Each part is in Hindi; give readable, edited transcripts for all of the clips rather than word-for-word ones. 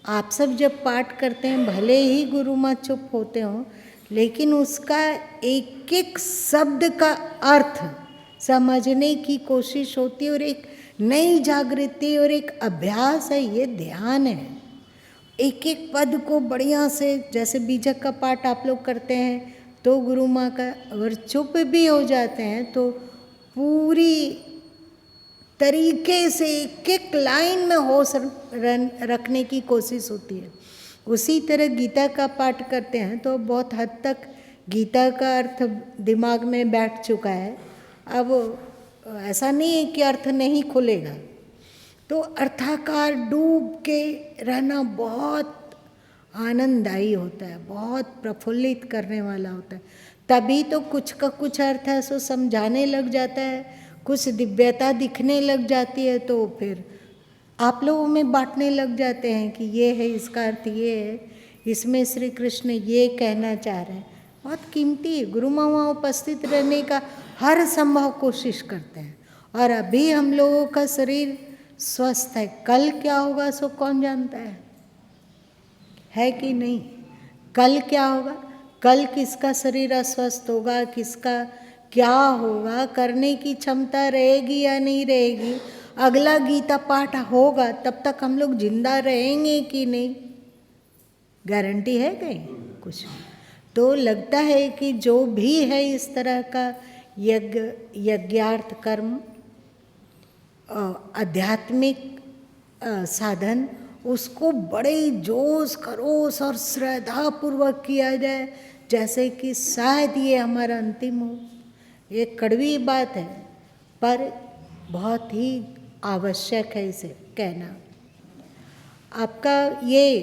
आप सब जब पाठ करते हैं, भले ही गुरु माँ चुप होते हों, लेकिन उसका एक एक शब्द का अर्थ समझने की कोशिश होती है, और एक नई जागृति और एक अभ्यास है, ये ध्यान है। एक एक पद को बढ़िया से, जैसे बीजक का पाठ आप लोग करते हैं तो गुरु माँ का, अगर चुप भी हो जाते हैं तो पूरी तरीके से एक एक लाइन में होश रखने की कोशिश होती है। उसी तरह गीता का पाठ करते हैं तो बहुत हद तक गीता का अर्थ दिमाग में बैठ चुका है। अब ऐसा नहीं है कि अर्थ नहीं खुलेगा, तो अर्थाकार डूब के रहना बहुत आनंददायी होता है, बहुत प्रफुल्लित करने वाला होता है। तभी तो कुछ का कुछ अर्थ है सो समझाने लग जाता है, कुछ दिव्यता दिखने लग जाती है, तो फिर आप लोगों में बांटने लग जाते हैं कि ये है, इसका अर्थ ये है, इसमें श्री कृष्ण ये कहना चाह रहे हैं। बहुत कीमती है, गुरु माँ वहाँ उपस्थित रहने का हर संभव कोशिश करते हैं। और अभी हम लोगों का शरीर स्वस्थ है, कल क्या होगा सो कौन जानता है कि नहीं? कल क्या होगा, कल किसका शरीर अस्वस्थ होगा, किसका क्या होगा, करने की क्षमता रहेगी या नहीं रहेगी, अगला गीता पाठ होगा तब तक हम लोग जिंदा रहेंगे कि नहीं, गारंटी है कहीं? कुछ नहीं। तो लगता है कि जो भी है इस तरह का यज्ञार्थ कर्म, आध्यात्मिक साधन, उसको बड़े जोश खरोश और श्रद्धा पूर्वक किया जाए, जैसे कि शायद ये हमारा अंतिम हो। ये कड़वी बात है, पर बहुत ही आवश्यक है इसे कहना। आपका ये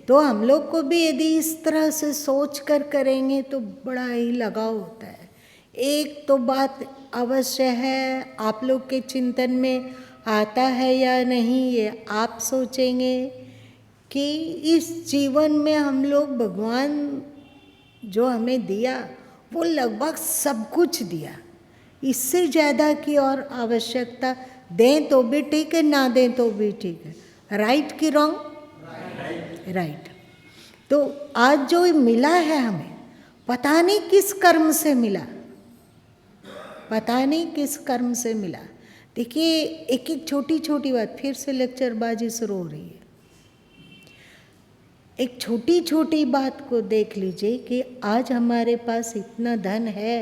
तो हम लोग को भी यदि इस तरह से सोच कर करेंगे तो बड़ा ही लगाव होता है। एक तो बात अवश्य है, आप लोग के चिंतन में आता है या नहीं ये आप सोचेंगे, कि इस जीवन में हम लोग भगवान जो हमें दिया वो लगभग सब कुछ दिया, इससे ज़्यादा की और आवश्यकता, दें तो भी ठीक है, ना दें तो भी ठीक है। राइट कि रॉन्ग? राइट। तो आज जो मिला है हमें, पता नहीं किस कर्म से मिला, पता नहीं किस कर्म से मिला। देखिए एक एक छोटी छोटी बात, फिर से लेक्चरबाजी शुरू हो रही है। एक छोटी छोटी बात को देख लीजिए कि आज हमारे पास इतना धन है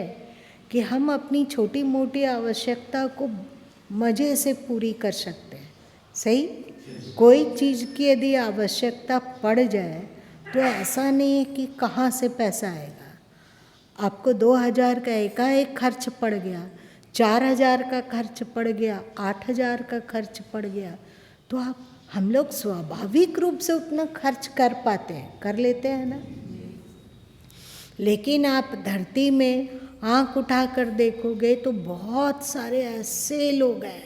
कि हम अपनी छोटी मोटी आवश्यकता को मज़े से पूरी कर सकते हैं। सही? कोई चीज़ की यदि आवश्यकता पड़ जाए तो ऐसा नहीं है कि कहाँ से पैसा आएगा। आपको 2000 का एकाएक खर्च पड़ गया, 4000 का खर्च पड़ गया, 8000 का खर्च पड़ गया, तो हम लोग स्वाभाविक रूप से उतना खर्च कर पाते हैं, कर लेते हैं ना। लेकिन आप धरती में आँख उठाकर देखोगे तो बहुत सारे ऐसे लोग हैं,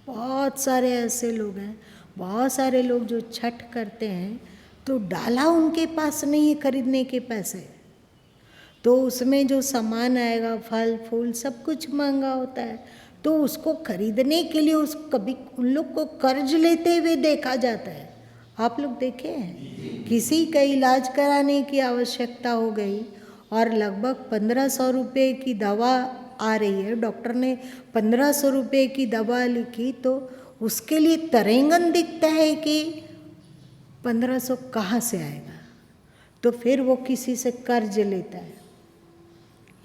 बहुत सारे ऐसे लोग हैं, बहुत सारे लोग जो छठ करते हैं तो डाला उनके पास नहीं है खरीदने के पैसे, तो उसमें जो सामान आएगा, फल फूल सब कुछ महंगा होता है, तो उसको खरीदने के लिए उस कभी उन लोग को कर्ज लेते हुए देखा जाता है। आप लोग देखे हैं? किसी का इलाज कराने की आवश्यकता हो गई और लगभग 1500 रुपये की दवा आ रही है, डॉक्टर ने 1500 रुपये की दवा लिखी, तो उसके लिए तरेंगन दिखता है कि 1500 कहाँ से आएगा, तो फिर वो किसी से कर्ज लेता है।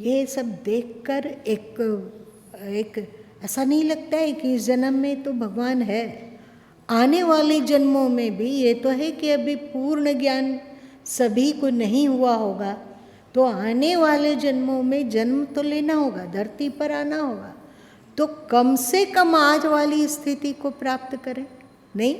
ये सब देखकर एक ऐसा नहीं लगता है कि इस जन्म में तो भगवान है, आने वाले जन्मों में भी। ये तो है कि अभी पूर्ण ज्ञान सभी को नहीं हुआ होगा, तो आने वाले जन्मों में जन्म तो लेना होगा, धरती पर आना होगा, तो कम से कम आज वाली स्थिति को प्राप्त करें। नहीं,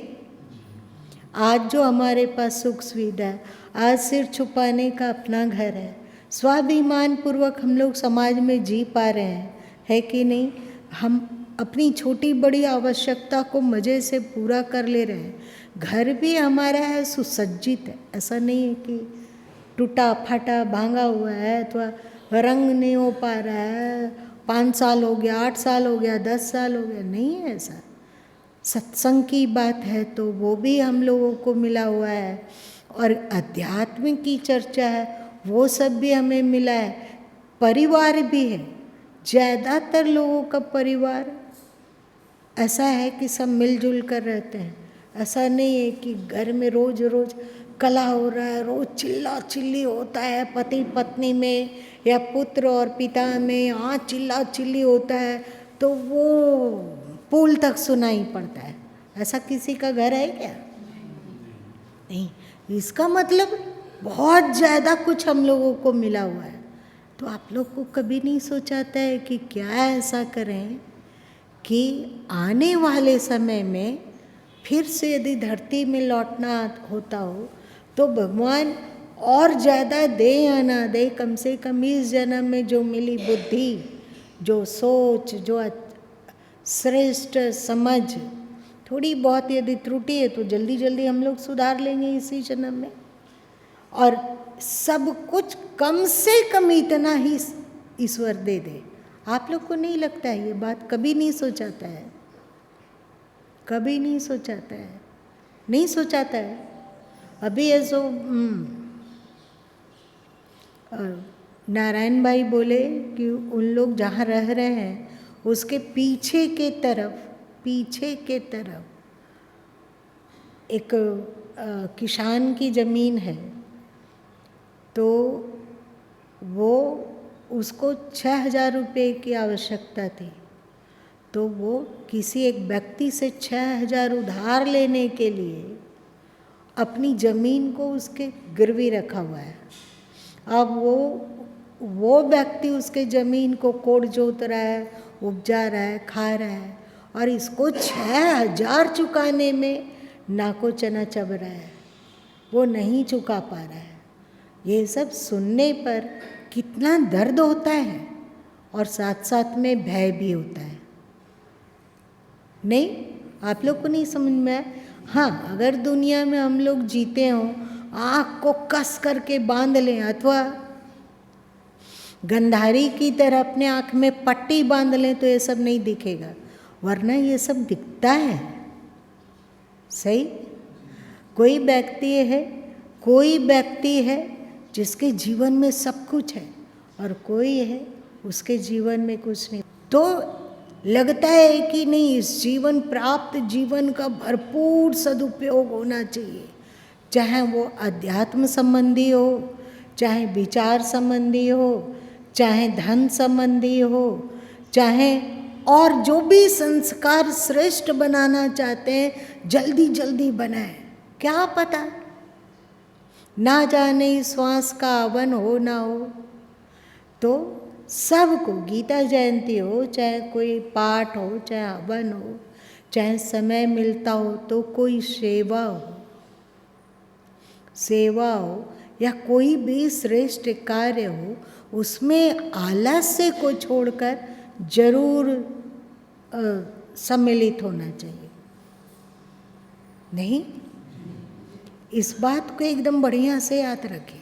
आज जो हमारे पास सुख सुविधा है, आज सिर छुपाने का अपना घर है, स्वाभिमान पूर्वक हम लोग समाज में जी पा रहे हैं, है कि नहीं? हम अपनी छोटी बड़ी आवश्यकता को मज़े से पूरा कर ले रहे हैं, घर भी हमारा है, सुसज्जित है, ऐसा नहीं है कि टूटा फाटा भांगा हुआ है अथवा रंग नहीं हो पा रहा है, 5 साल हो गया, 8 साल हो गया, 10 साल हो गया, नहीं है ऐसा। सत्संग की बात है तो वो भी हम लोगों को मिला हुआ है, और अध्यात्म की चर्चा है वो सब भी हमें मिला है। परिवार भी है, ज़्यादातर लोगों का परिवार ऐसा है कि सब मिलजुल कर रहते हैं। ऐसा नहीं है कि घर में रोज रोज कलह हो रहा है, रोज चिल्ला चिल्ली होता है पति पत्नी में या पुत्र और पिता में, चिल्ला चिल्ली होता है तो वो पुल तक सुनाई पड़ता है। ऐसा किसी का घर है क्या? नहीं। इसका मतलब बहुत ज़्यादा कुछ हम लोगों को मिला हुआ है। तो आप लोग को कभी नहीं सोचाता है कि क्या ऐसा करें कि आने वाले समय में फिर से यदि धरती में लौटना होता हो तो भगवान और ज़्यादा दे या ना दे, कम से कम इस जन्म में जो मिली बुद्धि, जो सोच, जो श्रेष्ठ समझ, थोड़ी बहुत यदि त्रुटि है तो जल्दी जल्दी हम लोग सुधार लेंगे इसी जन्म में। और सब कुछ कम से कम इतना ही ईश्वर दे दे। आप लोग को नहीं लगता है ये बात? कभी नहीं सोचाता है? कभी नहीं सोचाता है? नहीं सोचाता है। अभी ऐसो नारायण भाई बोले कि उन लोग जहाँ रह रहे हैं उसके पीछे के तरफ एक किसान की ज़मीन है, तो वो उसको 6,000 रुपये की आवश्यकता थी। तो वो किसी एक व्यक्ति से 6,000 उधार लेने के लिए अपनी ज़मीन को उसके गिरवी रखा हुआ है। अब वो व्यक्ति उसके ज़मीन को कोड़ जोत रहा है, उपजा रहा है, खा रहा है, और इसको 6,000 चुकाने में नाको चना चब रहा है, वो नहीं चुका पा रहा है। ये सब सुनने पर कितना दर्द होता है और साथ साथ में भय भी होता है। नहीं, आप लोग को नहीं समझ में आया? हाँ, अगर दुनिया में हम लोग जीते हों, आँख को कस करके बांध लें अथवा गंधारी की तरह अपने आँख में पट्टी बांध लें तो ये सब नहीं दिखेगा, वरना ये सब दिखता है। सही? कोई व्यक्ति है जिसके जीवन में सब कुछ है और कोई है उसके जीवन में कुछ नहीं, तो लगता है कि नहीं, इस प्राप्त जीवन का भरपूर सदुपयोग होना चाहिए, चाहे वो अध्यात्म संबंधी हो, चाहे विचार संबंधी हो, चाहे धन संबंधी हो, चाहे और जो भी संस्कार श्रेष्ठ बनाना चाहते हैं जल्दी जल्दी बनाए। क्या पता, ना जाने श्वास का हवन हो ना हो। तो सबको गीता जयंती हो, चाहे कोई पाठ हो, चाहे हवन हो, चाहे समय मिलता हो तो कोई सेवा हो या कोई भी श्रेष्ठ कार्य हो, उसमें आलस्य को छोड़कर जरूर सम्मिलित होना चाहिए। नहीं, इस बात को एकदम बढ़िया से याद रखिए।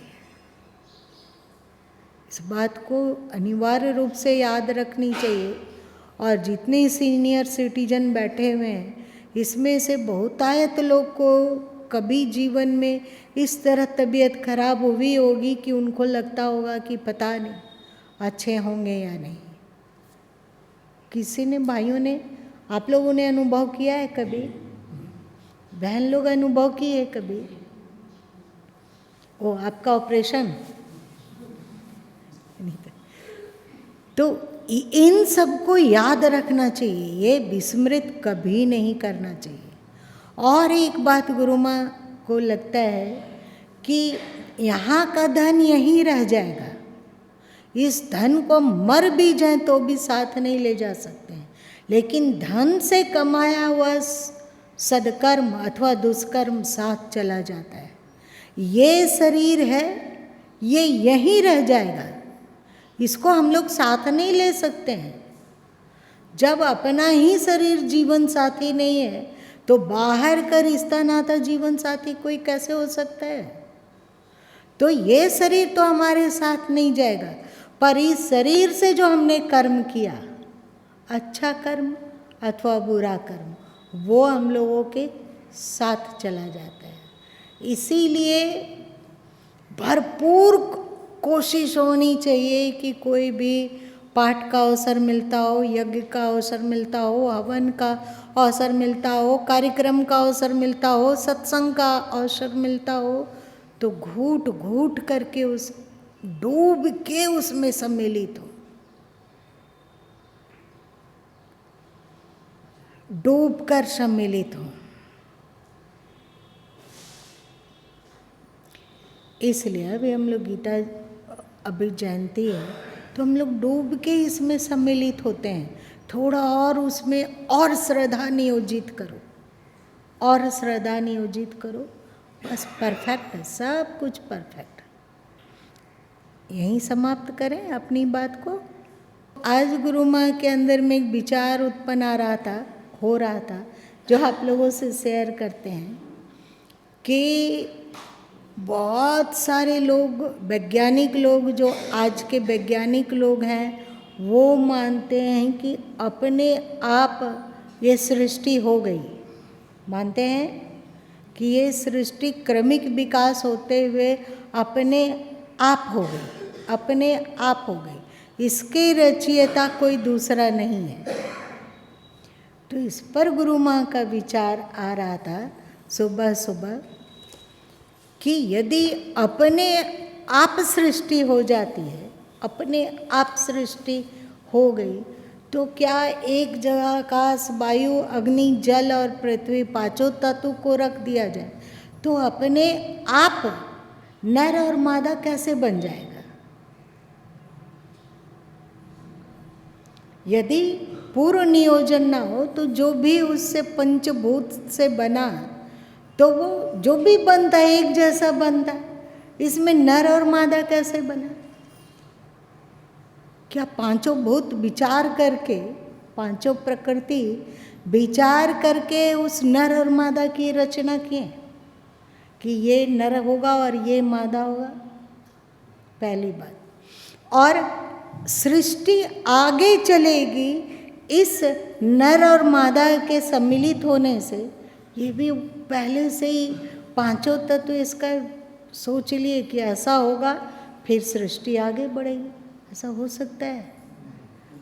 इस बात को अनिवार्य रूप से याद रखनी चाहिए। और जितने सीनियर सिटीजन बैठे हुए हैं, इसमें से बहुतायत लोग को कभी जीवन में इस तरह तबीयत खराब हुई होगी कि उनको लगता होगा कि पता नहीं अच्छे होंगे या नहीं। किसी ने, भाइयों ने, आप लोगों ने अनुभव किया है कभी? बहन लोग अनुभव की है कभी? ओ, आपका ऑपरेशन? तो इन सबको याद रखना चाहिए, ये विस्मृत कभी नहीं करना चाहिए। और एक बात गुरु माँ को लगता है कि यहाँ का धन यहीं रह जाएगा, इस धन को मर भी जाए तो भी साथ नहीं ले जा सकते हैं, लेकिन धन से कमाया हुआ सदकर्म अथवा दुष्कर्म साथ चला जाता है। ये शरीर है, ये यहीं रह जाएगा, इसको हम लोग साथ नहीं ले सकते हैं। जब अपना ही शरीर जीवन साथी नहीं है तो बाहर का रिश्ता नाता जीवन साथी कोई कैसे हो सकता है? तो ये शरीर तो हमारे साथ नहीं जाएगा, पर इस शरीर से जो हमने कर्म किया, अच्छा कर्म अथवा बुरा कर्म, वो हम लोगों के साथ चला जाता है। इसीलिए भरपूर कोशिश होनी चाहिए कि कोई भी पाठ का अवसर मिलता हो, यज्ञ का अवसर मिलता हो, हवन का अवसर मिलता हो, कार्यक्रम का अवसर मिलता हो, सत्संग का अवसर मिलता हो, तो घूट घूट करके उस डूब के उसमें सम्मिलित हो, डूब कर सम्मिलित हो। इसलिए अभी हम लोग गीता अभी जयंती है तो हम लोग डूब के इसमें सम्मिलित होते हैं। थोड़ा और उसमें और श्रद्धा नियोजित करो, और श्रद्धा नियोजित करो, बस परफेक्ट है, सब कुछ परफेक्ट। यहीं समाप्त करें अपनी बात को। आज गुरु माँ के अंदर में एक विचार उत्पन्न हो रहा था जो आप लोगों से शेयर करते हैं कि बहुत सारे लोग, वैज्ञानिक लोग, जो आज के वैज्ञानिक लोग हैं, वो मानते हैं कि अपने आप ये सृष्टि हो गई। मानते हैं कि ये सृष्टि क्रमिक विकास होते हुए अपने आप हो गई, अपने आप हो गई, इसके रचयिता कोई दूसरा नहीं है। तो इस पर गुरु माँ का विचार आ रहा था सुबह सुबह कि यदि अपने आप सृष्टि हो जाती है, अपने आप सृष्टि हो गई, तो क्या एक जगह आकाश, वायु, अग्नि, जल और पृथ्वी पांचों तत्व को रख दिया जाए तो अपने आप नर और मादा कैसे बन जाएगा? यदि पूर्व नियोजन ना हो तो जो भी उससे पंचभूत से बना तो वो जो भी बनता है एक जैसा बनता है, इसमें नर और मादा कैसे बना? क्या पांचों भूत विचार करके, पांचों प्रकृति विचार करके उस नर और मादा की रचना किए कि ये नर होगा और ये मादा होगा? पहली बात। और सृष्टि आगे चलेगी इस नर और मादा के सम्मिलित होने से। ये भी पहले से ही पांचों तत्व इसका सोच लिए कि ऐसा होगा, फिर सृष्टि आगे बढ़ेगी। ऐसा हो सकता है?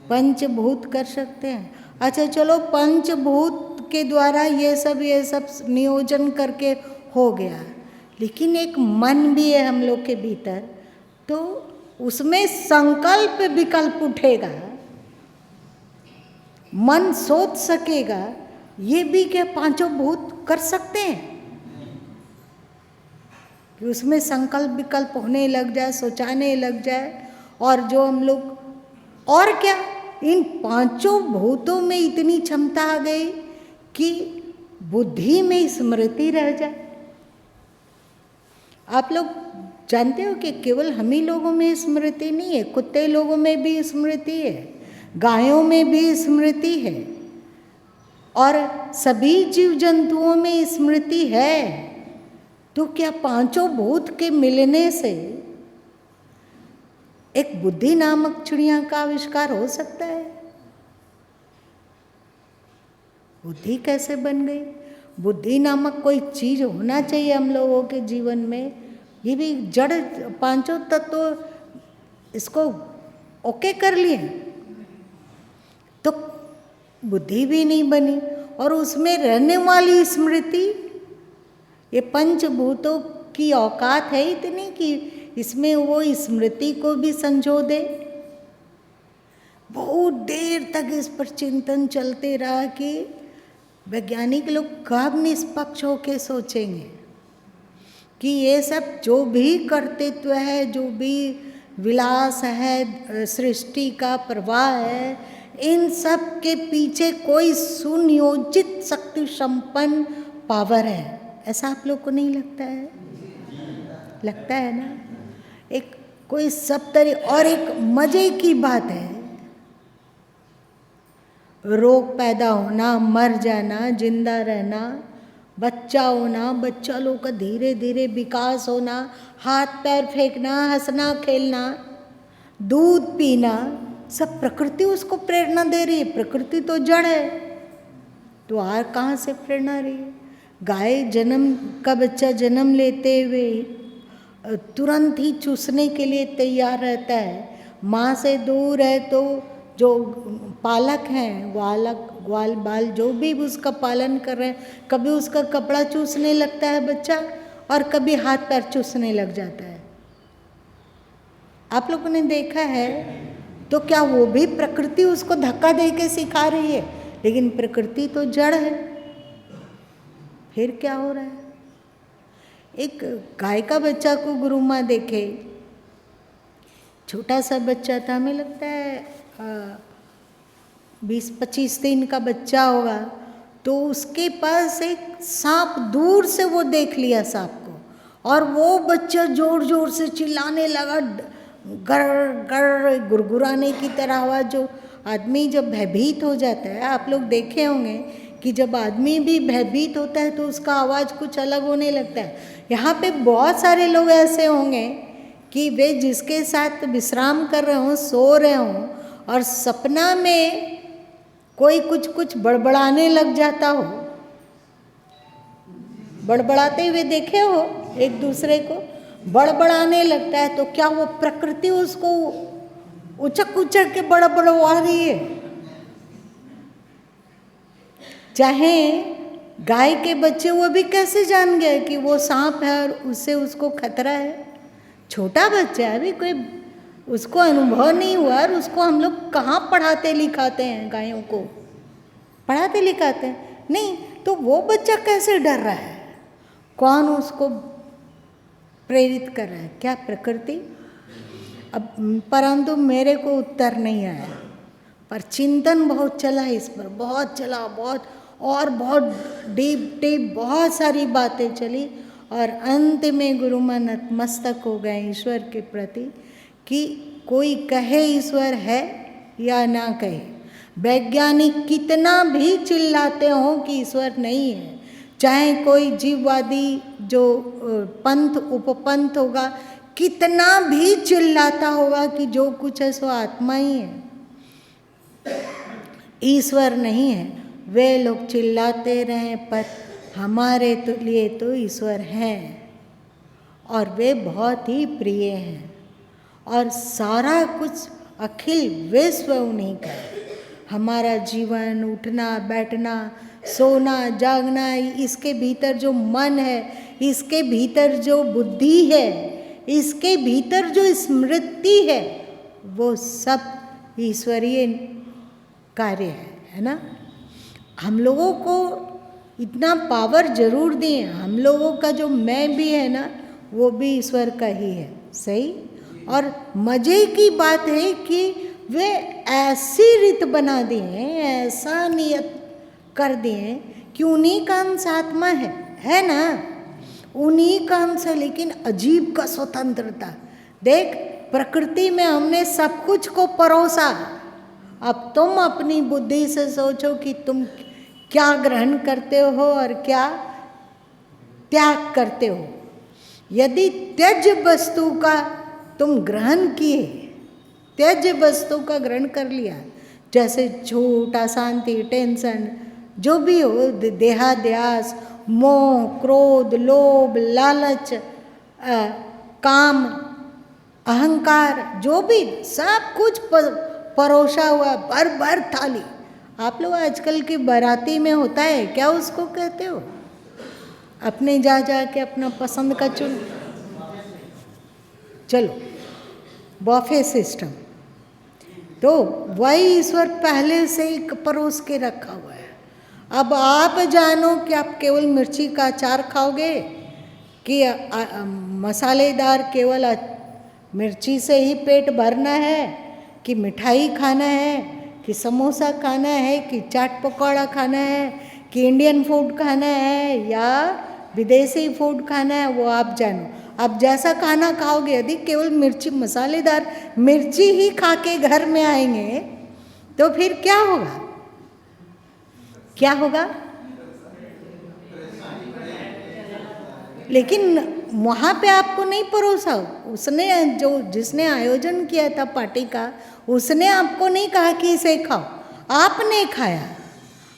पंचभूत कर सकते हैं। अच्छा चलो, पंचभूत के द्वारा ये सब नियोजन करके हो गया, लेकिन एक मन भी है हम लोग के भीतर, तो उसमें संकल्प विकल्प उठेगा, मन सोच सकेगा। ये भी क्या पांचों भूत कर सकते हैं कि उसमें संकल्प विकल्प होने लग जाए, सोचाने लग जाए? और जो हम लोग, और क्या, इन पांचों भूतों में इतनी क्षमता आ गई कि बुद्धि में स्मृति रह जाए। आप लोग जानते हो कि केवल हम ही लोगों में स्मृति नहीं है, कुत्ते लोगों में भी स्मृति है, गायों में भी स्मृति है, और सभी जीव जंतुओं में स्मृति है। तो क्या पांचों भूत के मिलने से एक बुद्धि नामक चिड़िया का आविष्कार हो सकता है? बुद्धि कैसे बन गई? बुद्धि नामक कोई चीज होना चाहिए हम लोगों के जीवन में। ये भी जड़ पांचों तत्व इसको ओके कर लिए, तो बुद्धि भी नहीं बनी। और उसमें रहने वाली स्मृति, ये पंचभूतों की औकात है इतनी कि इसमें वो स्मृति को भी संजो दे। बहुत देर तक इस पर चिंतन चलते रहा कि वैज्ञानिक लोग कब निष्पक्ष होके सोचेंगे कि ये सब जो भी कर्तृत्व है, जो भी विलास है, सृष्टि का प्रवाह है, इन सब के पीछे कोई सुनियोजित शक्ति संपन्न पावर है। ऐसा आप लोग को नहीं लगता है? लगता है ना? एक कोई सब तरह। और एक मजे की बात है, रोग पैदा होना, मर जाना, जिंदा रहना, बच्चा होना, बच्चा लोग का धीरे धीरे विकास होना, हाथ पैर फेंकना, हंसना खेलना, दूध पीना, सब प्रकृति उसको प्रेरणा दे रही है। प्रकृति तो जड़ है, तो और कहाँ से प्रेरणा रही है? गाय का बच्चा जन्म लेते हुए तुरंत ही चूसने के लिए तैयार रहता है। माँ से दूर है तो जो पालक हैं, ग्वाल बाल जो भी उसका पालन कर रहे हैं, कभी उसका कपड़ा चूसने लगता है बच्चा और कभी हाथ पैर चूसने लग जाता है। आप लोगों ने देखा है? तो क्या वो भी प्रकृति उसको धक्का दे के सिखा रही है? लेकिन प्रकृति तो जड़ है। फिर क्या हो रहा है? एक गाय का बच्चा को गुरु माँ देखे, छोटा सा बच्चा था, हमें लगता है 20-25 दिन का बच्चा होगा, तो उसके पास एक सांप, दूर से वो देख लिया सांप को और वो बच्चा जोर जोर से चिल्लाने लगा, गर गर गुरगुराने की तरह आवाज़। जो आदमी जब भयभीत हो जाता है, आप लोग देखे होंगे कि जब आदमी भी भयभीत होता है तो उसका आवाज़ कुछ अलग होने लगता है। यहाँ पे बहुत सारे लोग ऐसे होंगे कि वे जिसके साथ विश्राम कर रहे हों, सो रहे हों और सपना में कोई कुछ बड़बड़ाने लग जाता हो, बड़बड़ाते हुए देखे हो एक दूसरे को, बड़बड़ाने लगता है, तो क्या वो प्रकृति उसको उचक उचक के बड़बड़वा रही है? चाहे गाय के बच्चे, वो भी कैसे जान गए कि वो सांप है और उससे उसको खतरा है? छोटा बच्चा है, अभी कोई उसको अनुभव नहीं हुआ और उसको हम लोग कहाँ पढ़ाते लिखाते हैं? गायों को पढ़ाते लिखाते हैं नहीं, तो वो बच्चा कैसे डर रहा है? कौन उसको प्रेरित कर रहा है? क्या प्रकृति? अब परंतु मेरे को उत्तर नहीं आया, पर चिंतन बहुत चला इस पर, बहुत चला, बहुत डीप बहुत सारी बातें चली और अंत में गुरु माँ नतमस्तक हो गए ईश्वर के प्रति कि कोई कहे ईश्वर है या ना कहे, वैज्ञानिक कितना भी चिल्लाते हों कि ईश्वर नहीं है, चाहे कोई जीववादी जो पंथ उपपंथ होगा कितना भी चिल्लाता होगा कि जो कुछ है सो आत्मा ही है, ईश्वर नहीं है, वे लोग चिल्लाते रहें, पर हमारे लिए तो ईश्वर हैं और वे बहुत ही प्रिय हैं और सारा कुछ अखिल विश्व उन्हीं का है। हमारा जीवन, उठना बैठना, सोना जागना, इसके भीतर जो मन है, इसके भीतर जो बुद्धि है, इसके भीतर जो स्मृति है, वो सब ईश्वरीय कार्य है ना। हम लोगों को इतना पावर जरूर दिए, हम लोगों का जो मैं भी है ना, वो भी ईश्वर का ही है, सही। और मजे की बात है कि वे ऐसी रीत बना दिए, ऐसा नियत कर दिए कि उन्हीं का अंश आत्मा है ना, उन्हीं का अंश है, लेकिन अजीब का स्वतंत्रता। देख, प्रकृति में हमने सब कुछ को परोसा, अब तुम अपनी बुद्धि से सोचो कि तुम क्या ग्रहण करते हो और क्या त्याग करते हो। यदि त्यज वस्तु का तुम ग्रहण किए, त्यज वस्तु का ग्रहण कर लिया, जैसे झूठ, अशांति, टेंशन, जो भी हो, देहाध्यास, मोह, क्रोध, लोभ, लालच, काम, अहंकार, जो भी सब कुछ परोसा हुआ, भर थाली। आप लोग आजकल की बाराती में होता है क्या, उसको कहते हो, अपने जा के अपना पसंद का चुन, चलो बॉफे सिस्टम, तो वही ईश्वर पहले से ही परोस के रखा हुआ है। अब आप जानो कि आप केवल मिर्ची का अचार खाओगे कि मसालेदार केवल मिर्ची से ही पेट भरना है, कि मिठाई खाना है, कि समोसा खाना है, कि चाट पकौड़ा खाना है, कि इंडियन फूड खाना है या विदेशी फूड खाना है, वो आप जानो। आप जैसा खाना खाओगे, यदि केवल मिर्ची, मसालेदार मिर्ची ही खा के घर में आएंगे तो फिर क्या होगा? क्या होगा? लेकिन वहाँ पे आपको नहीं परोसा, उसने जिसने आयोजन किया था पार्टी का, उसने आपको नहीं कहा कि इसे खाओ, आपने खाया,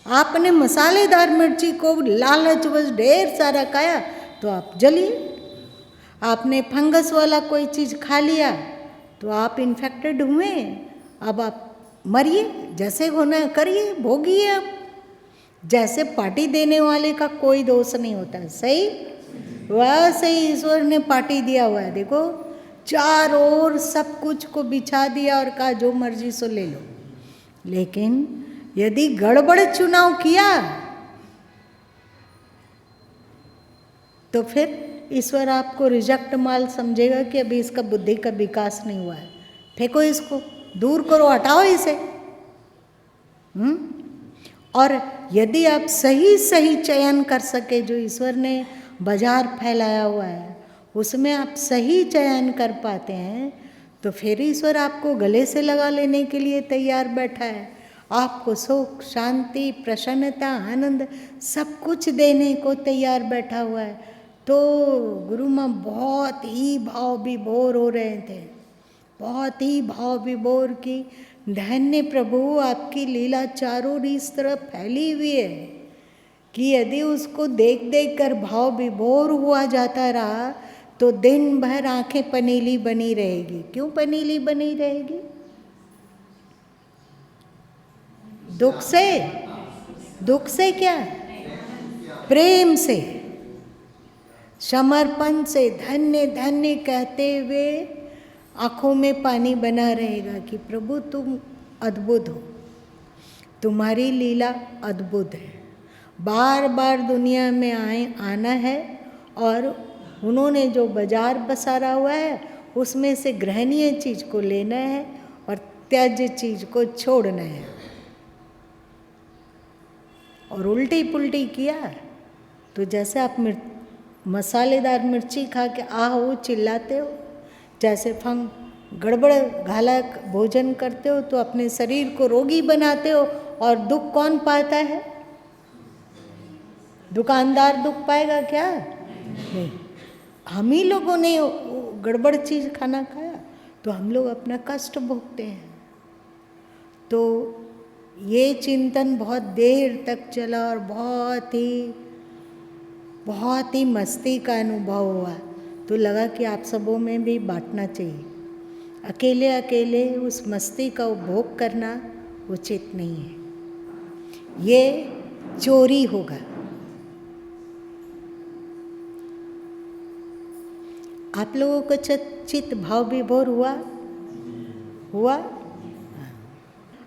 आपने मसालेदार मिर्ची को लालचवश ढेर सारा खाया तो आप जलिए। आपने फंगस वाला कोई चीज़ खा लिया तो आप इन्फेक्टेड हुए, अब आप मरिए, जैसे होना करिए, भोगिए। आप जैसे पार्टी देने वाले का कोई दोष नहीं होता, सही वैसे ही ईश्वर ने पार्टी दिया हुआ है। देखो चारों ओर सब कुछ को बिछा दिया और कहा जो मर्जी सो ले लो। लेकिन यदि गड़बड़ चुनाव किया तो फिर ईश्वर आपको रिजेक्ट माल समझेगा कि अभी इसका बुद्धि का विकास नहीं हुआ है, फेंको इसको, दूर करो, हटाओ इसे। और यदि आप सही सही चयन कर सके, जो ईश्वर ने बाजार फैलाया हुआ है उसमें आप सही चयन कर पाते हैं, तो फिर ईश्वर आपको गले से लगा लेने के लिए तैयार बैठा है। आपको सुख, शांति, प्रसन्नता, आनंद सब कुछ देने को तैयार बैठा हुआ है। तो गुरु माँ बहुत ही भाव विभोर हो रहे थे, बहुत ही भाव विभोर की धन्य प्रभु आपकी लीला चारों ओर इस तरह फैली हुई है कि यदि उसको देख देख कर भाव विभोर हुआ जाता रहा तो दिन भर आंखें पनीली बनी रहेगी। क्यों पनीली बनी रहेगी? दुख से। दुख से क्या? प्रेम से, समर्पण से, धन्य धन्य कहते हुए आँखों में पानी बना रहेगा कि प्रभु तुम अद्भुत हो, तुम्हारी लीला अद्भुत है। बार बार दुनिया में आना है और उन्होंने जो बाजार बसारा हुआ है उसमें से ग्रहणीय चीज़ को लेना है और त्याज्य चीज़ को छोड़ना है। और उल्टी पुल्टी किया तो जैसे आप मसालेदार मिर्ची खा के आह वो चिल्लाते हो, जैसे गड़बड़ घाला भोजन करते हो तो अपने शरीर को रोगी बनाते हो। और दुख कौन पाता है? दुकानदार दुख पाएगा क्या? नहीं, हम ही लोगों ने गड़बड़ चीज़ खाना खाया तो हम लोग अपना कष्ट भोगते हैं। तो ये चिंतन बहुत देर तक चला और बहुत ही मस्ती का अनुभव हुआ। तो लगा कि आप सबों में भी बांटना चाहिए। अकेले अकेले उस मस्ती का उपभोग करना उचित नहीं है, ये चोरी होगा। आप लोगों को चित्त भाव विभोर हुआ?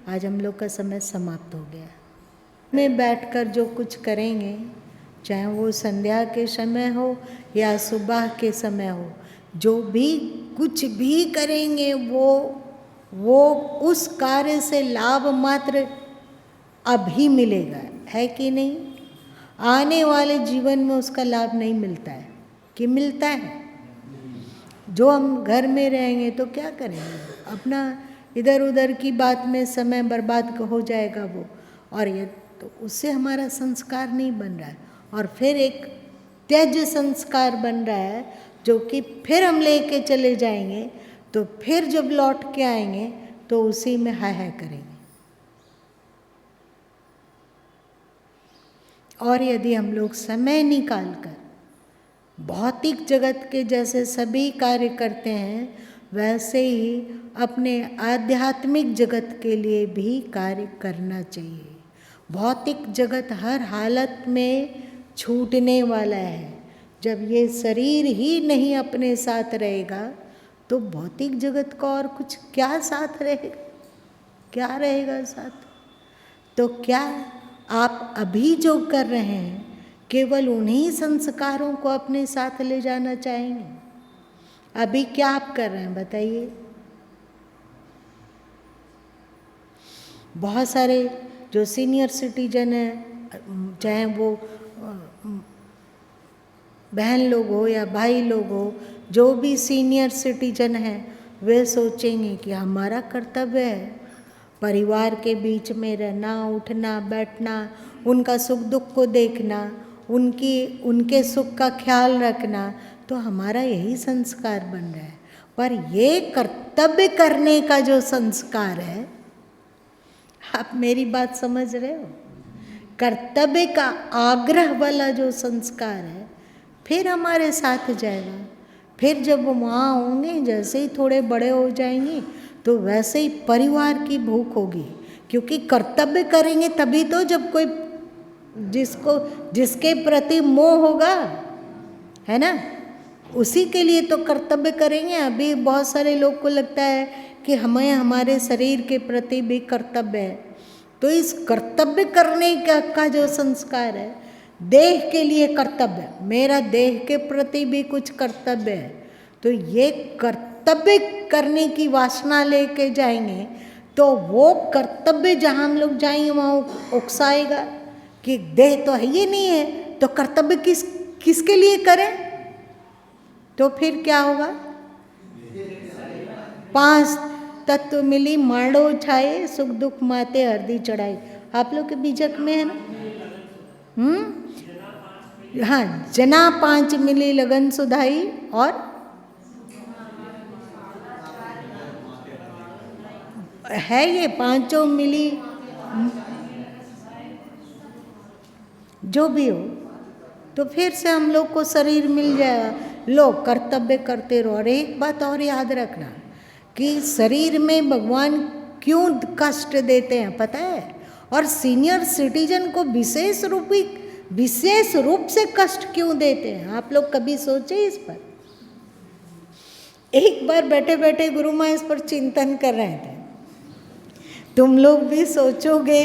आज हम लोग का समय समाप्त हो गया। में बैठकर जो कुछ करेंगे, चाहे वो संध्या के समय हो या सुबह के समय हो, जो भी कुछ भी करेंगे वो उस कार्य से लाभ मात्र अभी मिलेगा, है कि नहीं? आने वाले जीवन में उसका लाभ नहीं मिलता है कि मिलता है? जो हम घर में रहेंगे तो क्या करेंगे? अपना इधर उधर की बात में समय बर्बाद हो जाएगा वो, और ये तो उससे हमारा संस्कार नहीं बन रहा है। और फिर एक त्याज्य संस्कार बन रहा है जो कि फिर हम लेके चले जाएंगे, तो फिर जब लौट के आएंगे तो उसी में हाय हाय करेंगे। और यदि हम लोग समय निकाल कर भौतिक जगत के जैसे सभी कार्य करते हैं, वैसे ही अपने आध्यात्मिक जगत के लिए भी कार्य करना चाहिए। भौतिक जगत हर हालत में छूटने वाला है। जब ये शरीर ही नहीं अपने साथ रहेगा तो भौतिक जगत का और कुछ क्या साथ रहेगा? क्या रहेगा साथ? तो क्या आप अभी जो कर रहे हैं केवल उन्हीं संस्कारों को अपने साथ ले जाना चाहेंगे? अभी क्या आप कर रहे हैं बताइए? बहुत सारे जो सीनियर सिटीजन हैं, चाहे वो बहन लोग हो या भाई लोग हो, जो भी सीनियर सिटीजन हैं, वे सोचेंगे कि हमारा कर्तव्य है परिवार के बीच में रहना, उठना बैठना, उनका सुख दुख को देखना, उनके सुख का ख्याल रखना, तो हमारा यही संस्कार बन रहा है। पर ये कर्तव्य करने का जो संस्कार है, आप मेरी बात समझ रहे हो? कर्तव्य का आग्रह वाला जो संस्कार है फिर हमारे साथ जाएगा। फिर जब वहाँ होंगे, जैसे ही थोड़े बड़े हो जाएंगे तो वैसे ही परिवार की भूख होगी, क्योंकि कर्तव्य करेंगे तभी तो जब कोई जिसके प्रति मोह होगा, है ना, उसी के लिए तो कर्तव्य करेंगे। अभी बहुत सारे लोग को लगता है कि हमें हमारे शरीर के प्रति भी कर्तव्य है, तो इस कर्तव्य करने का जो संस्कार है, देह के लिए कर्तव्य, मेरा देह के प्रति भी कुछ कर्तव्य है, तो ये कर्तव्य करने की वासना लेके जाएंगे तो वो कर्तव्य जहाँ हम लोग जाएंगे वहाँ उकसाएगा कि देह तो है ही नहीं है, तो कर्तव्य किसके लिए करें। तो फिर क्या होगा, 5 तत्व मिली मांडो छाए, सुख दुख माते हरदी चढ़ाई। आप लोग के बीजक में है ना, हाँ, जना 5 मिली लगन सुधाई, और है ये 5 मिली, जो भी हो, तो फिर से हम लोग को शरीर मिल जाएगा। लोग कर्तव्य करते रहो। और एक बात और याद रखना कि शरीर में भगवान क्यों कष्ट देते हैं पता है, और सीनियर सिटीजन को विशेष रूप से कष्ट क्यों देते हैं, आप लोग कभी सोचे इस पर। एक बार बैठे बैठे गुरु माँ इस पर चिंतन कर रहे थे, तुम लोग भी सोचोगे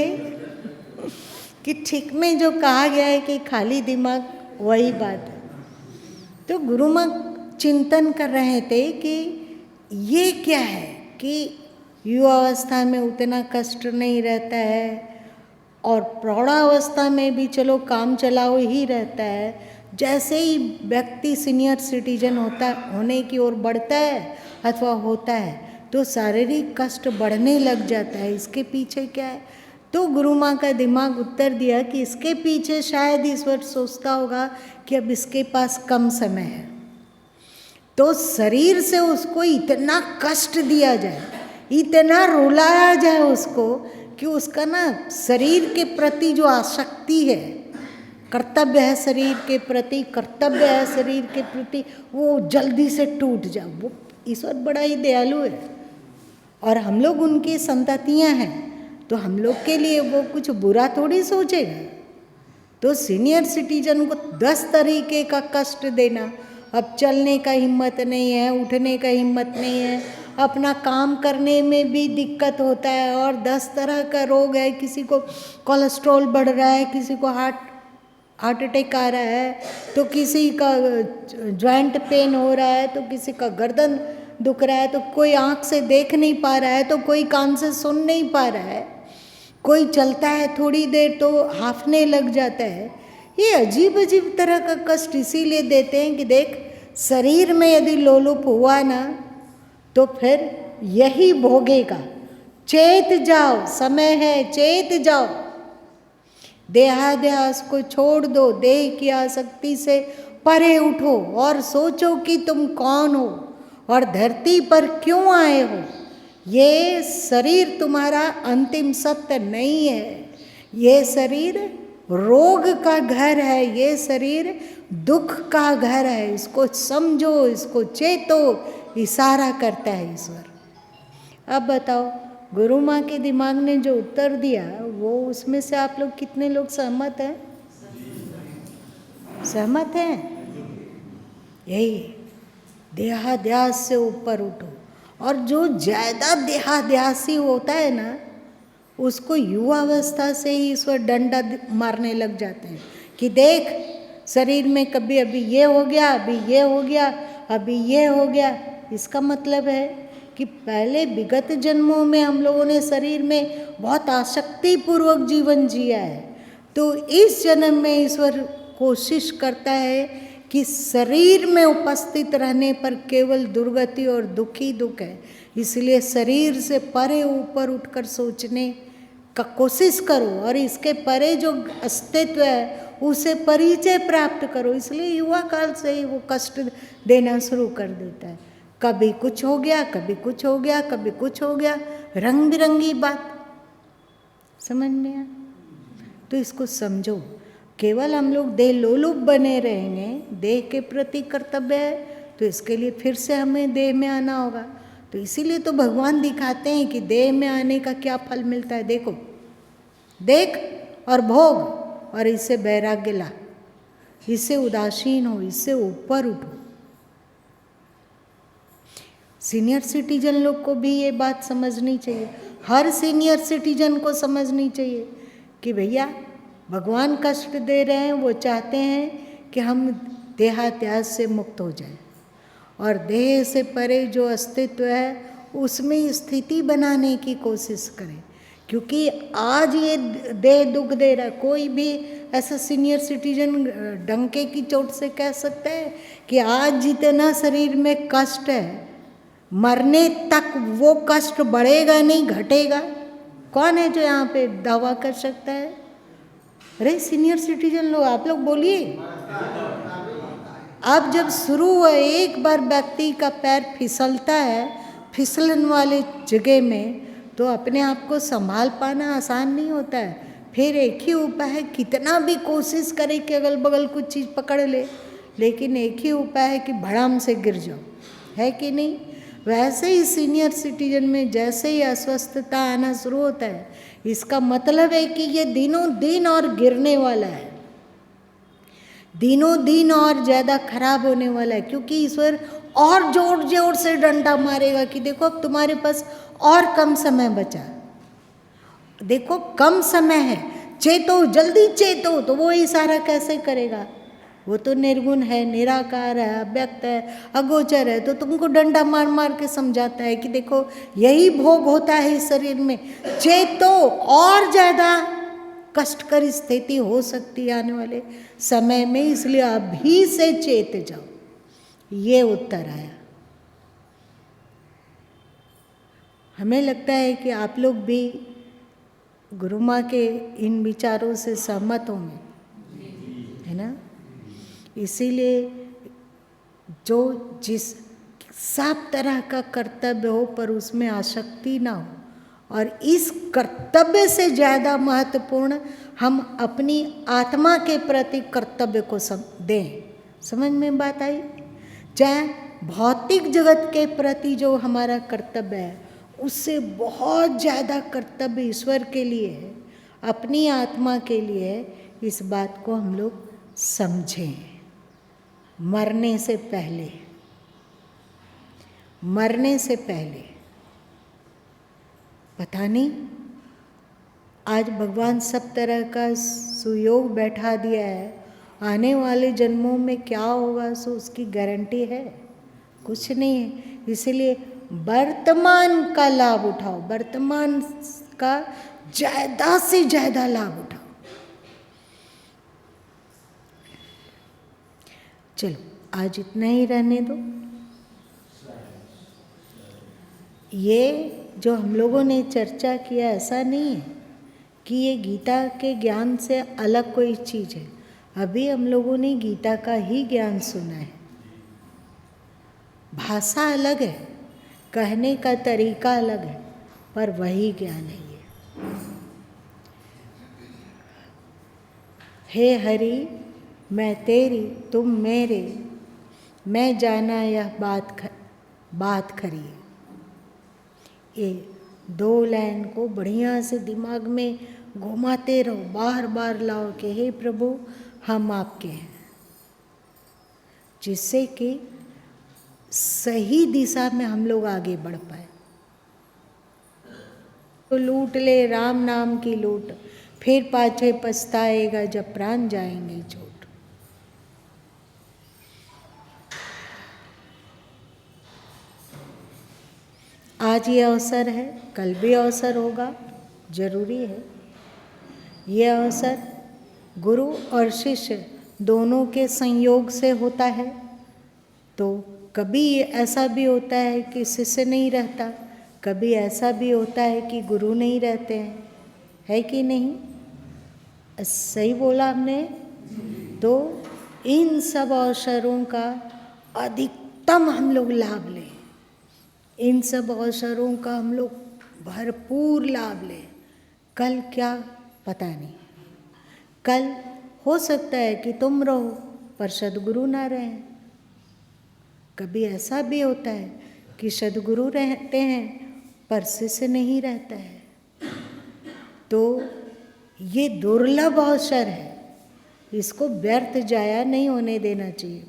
कि ठीक में जो कहा गया है कि खाली दिमाग वही बात है। तो गुरु माँ चिंतन कर रहे थे कि ये क्या है कि युवावस्था में उतना कष्ट नहीं रहता है और प्रौढ़ावस्था में भी चलो काम चलाओ ही रहता है। जैसे ही व्यक्ति सीनियर सिटीजन होने की ओर बढ़ता है अथवा होता है तो शारीरिक कष्ट बढ़ने लग जाता है। इसके पीछे क्या है? तो गुरु माँ का दिमाग उत्तर दिया कि इसके पीछे शायद ईश्वर सोचता होगा कि अब इसके पास कम समय है, तो शरीर से उसको इतना कष्ट दिया जाए, इतना रुलाया जाए उसको कि उसका ना शरीर के प्रति जो आसक्ति है, कर्तव्य है शरीर के प्रति, कर्तव्य है शरीर के प्रति, वो जल्दी से टूट जाए। वो ईश्वर बड़ा ही दयालु है और हम लोग उनकी संततियाँ हैं, तो हम लोग के लिए वो कुछ बुरा थोड़ी सोचेगा। तो सीनियर सिटीजन को 10 तरीके का कष्ट देना, अब चलने का हिम्मत नहीं है, उठने का हिम्मत नहीं है, अपना काम करने में भी दिक्कत होता है और 10 तरह का रोग है, किसी को कोलेस्ट्रॉल बढ़ रहा है, किसी को हार्ट अटैक आ रहा है, तो किसी का जॉइंट पेन हो रहा है, तो किसी का गर्दन दुख रहा है, तो कोई आँख से देख नहीं पा रहा है, तो कोई कान से सुन नहीं पा रहा है, कोई चलता है थोड़ी देर तो हांफने लग जाता है। ये अजीब अजीब तरह का कष्ट इसीलिए देते हैं कि देख, शरीर में यदि लोलुप हुआ ना तो फिर यही भोगेगा। चेत जाओ, समय है, चेत जाओ, देहाध्यास को छोड़ दो, देह की आसक्ति से परे उठो और सोचो कि तुम कौन हो और धरती पर क्यों आए हो। ये शरीर तुम्हारा अंतिम सत्य नहीं है, ये शरीर रोग का घर है, ये शरीर दुख का घर है। इसको समझो, इसको चेतो, इशारा करता है ईश्वर। अब बताओ, गुरु माँ के दिमाग ने जो उत्तर दिया वो उसमें से आप लोग कितने लोग सहमत हैं? सहमत हैं? यही देहाध्यास से ऊपर उठो। और जो ज़्यादा देहाध्यासी होता है ना, उसको युवावस्था से ही ईश्वर डंडा मारने लग जाते हैं कि देख, शरीर में कभी अभी ये हो गया, अभी ये हो गया, अभी ये हो गया। इसका मतलब है कि पहले विगत जन्मों में हम लोगों ने शरीर में बहुत आसक्तिपूर्वक जीवन जिया है, तो इस जन्म में ईश्वर कोशिश करता है कि शरीर में उपस्थित रहने पर केवल दुर्गति और दुख ही दुख है। इसलिए शरीर से परे ऊपर उठकर सोचने का कोशिश करो और इसके परे जो अस्तित्व है उसे परिचय प्राप्त करो। इसलिए युवा काल से ही वो कष्ट देना शुरू कर देता है। कभी कुछ हो गया, कभी कुछ हो गया, कभी कुछ हो गया, रंग बिरंगी बात समझ में आया। तो इसको समझो। केवल हम लोग देह लोलुप बने रहेंगे, देह के प्रति कर्तव्य है, तो इसके लिए फिर से हमें देह में आना होगा। तो इसीलिए तो भगवान दिखाते हैं कि देह में आने का क्या फल मिलता है। देखो, देख और भोग, और इससे वैराग्य ला, इससे उदासीन हो, इससे ऊपर उठो। सीनियर सिटीजन लोग को भी ये बात समझनी चाहिए, हर सीनियर सिटीजन को समझनी चाहिए कि भैया भगवान कष्ट दे रहे हैं, वो चाहते हैं कि हम देहात्यास से मुक्त हो जाएं और देह से परे जो अस्तित्व है उसमें स्थिति बनाने की कोशिश करें। क्योंकि आज ये देह दुख दे रहा है, कोई भी ऐसा सीनियर सिटीजन डंके की चोट से कह सकता है कि आज जितना शरीर में कष्ट है, मरने तक वो कष्ट बढ़ेगा नहीं, घटेगा? कौन है जो यहाँ पे दावा कर सकता है? अरे सीनियर सिटीजन लोग, आप लोग बोलिए। अब जब शुरू हुआ, एक बार व्यक्ति का पैर फिसलता है फिसलन वाले जगह में, तो अपने आप को संभाल पाना आसान नहीं होता है। फिर एक ही उपाय है, कितना भी कोशिश करे कि अगल बगल कुछ चीज़ पकड़ ले, लेकिन एक ही उपाय है कि भड़ाम से गिर जाओ, है कि नहीं? वैसे ही सीनियर सिटीजन में जैसे ही अस्वस्थता आना शुरू होता है, इसका मतलब है कि ये दिनों दिन और गिरने वाला है, दिनों दिन और ज़्यादा खराब होने वाला है। क्योंकि ईश्वर और जोर जोर से डंडा मारेगा कि देखो अब तुम्हारे पास और कम समय बचा, देखो कम समय है, चेतो, जल्दी चेतो। तो वो इशारा कैसे करेगा? वो तो निर्गुण है, निराकार है, अव्यक्त है, अगोचर है। तो तुमको डंडा मार मार के समझाता है कि देखो यही भोग होता है इस शरीर में, चेतो, और ज़्यादा कष्टकर स्थिति हो सकती है आने वाले समय में, इसलिए अभी से चेत जाओ। ये उत्तर आया। हमें लगता है कि आप लोग भी गुरु माँ के इन विचारों से सहमत होंगे, है ना? इसीलिए जो जिस सब तरह का कर्तव्य हो पर उसमें आसक्ति ना हो, और इस कर्तव्य से ज़्यादा महत्वपूर्ण हम अपनी आत्मा के प्रति कर्तव्य को दें। समझ में बात आई? चाहे भौतिक जगत के प्रति जो हमारा कर्तव्य है, उससे बहुत ज़्यादा कर्तव्य ईश्वर के लिए है, अपनी आत्मा के लिए है। इस बात को हम लोग समझें। मरने से पहले, मरने से पहले, पता नहीं आज भगवान सब तरह का सुयोग बैठा दिया है, आने वाले जन्मों में क्या होगा सो उसकी गारंटी है? कुछ नहीं है। इसलिए वर्तमान का लाभ उठाओ, वर्तमान का ज़्यादा से ज़्यादा लाभ उठाओ। चलो आज इतना ही रहने दो। ये जो हम लोगों ने चर्चा किया, ऐसा नहीं है कि ये गीता के ज्ञान से अलग कोई चीज़ है। अभी हम लोगों ने गीता का ही ज्ञान सुना है, भाषा अलग है, कहने का तरीका अलग है, पर वही ज्ञान है ये। हे हरि, मैं तेरी तुम मेरे, मैं जाना यह बात खरी। ये दो लाइन को बढ़िया से दिमाग में घुमाते रहो, बार बार लाओ कि हे प्रभु हम आपके हैं, जिससे कि सही दिशा में हम लोग आगे बढ़ पाए। तो लूट ले राम नाम की लूट, फिर पाछे पछताएगा जब प्राण जाएंगे छोट। आज ये अवसर है, कल भी अवसर होगा, जरूरी है। ये अवसर गुरु और शिष्य दोनों के संयोग से होता है। तो कभी ऐसा भी होता है कि शिष्य नहीं रहता, कभी ऐसा भी होता है कि गुरु नहीं रहते हैं, है कि नहीं? सही बोला हमने। तो इन सब अवसरों का अधिकतम हम लोग लाभ लें, इन सब अवसरों का हम लोग भरपूर लाभ लें। कल क्या पता नहीं, कल हो सकता है कि तुम रहो पर सद्गुरु ना रहें। कभी ऐसा भी होता है कि सद्गुरु रहते हैं पर शिष्य नहीं रहता है। तो ये दुर्लभ अवसर है, इसको व्यर्थ जाया नहीं होने देना चाहिए।